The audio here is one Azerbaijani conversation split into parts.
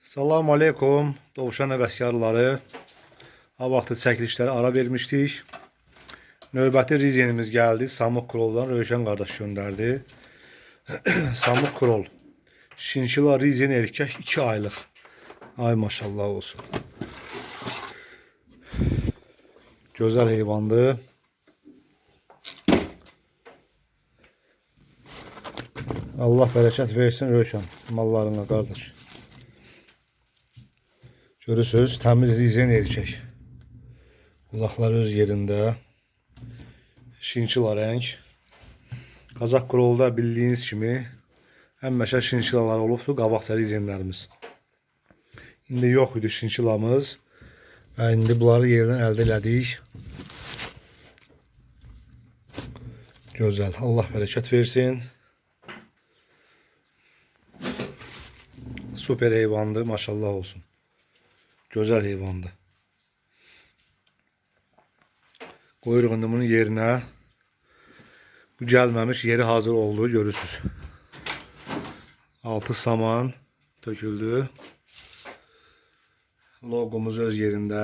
Salam aleykum Doğuşan həvəskarları. Ha vaxtı çəkilişlərə ara vermişdik. Növbəti rizenimiz gəldi. Samuk Krol'dan Rövşən qardaş göndərdi. Samuk Krol. Şinşila rizen erkək 2 aylıq. Ay maşallah olsun. Gözəl heyvandır. Allah bərəkət versin Rövşən mallarına qardaş. Görürsünüz, təmiz rizen erkək. Qulaqları öz yerində. Şinşila rəng. Qazaq Krolda bildiyiniz kimi həmişə şinşilalar olubdur, qabaqca rizenlərimiz. İndi yox idi şinşilamız. Və indi bunları yerdən əldə elədik. Gözəl, Allah bərəkət versin. Super heyvandır, maşallah olsun. Gözəl heyvandır. Qoyuruq indi bunun yerinə. Bu gəlməmiş yeri hazır oldu, görürsünüz. Altı saman töküldü. Logomuz öz yerində.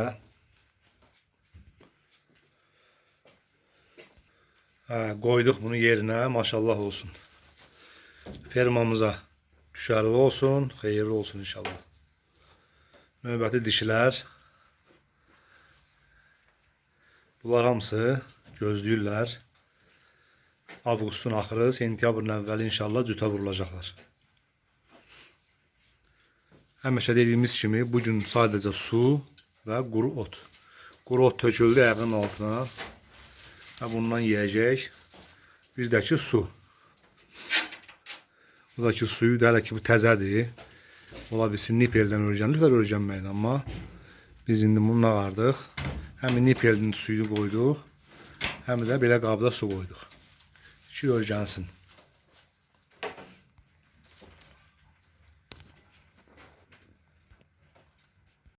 Qoyduq bunu yerinə, maşallah olsun. Fermamıza düşərli olsun, xeyirli olsun inşallah. Növbəti dişilər. Bunlar hamısı gözləyirlər. Avqustun axırı, sentyabrın əvvəli inşallah cütə vurulacaqlar. Həmişə dediyimiz kimi bugün sadəcə su və quru ot. Quru ot töküldü ayağının altına. Və bundan yiyəcək. Bir də ki su. Bu da ki suyu da hələ ki bu təzədir. Ola bilsin nipeldən öyrənməkdir, amma biz indi bunu ağardıq. Həm nipelin suyu qoyduq, həm də belə qabda su qoyduq. Ki öyrənsin.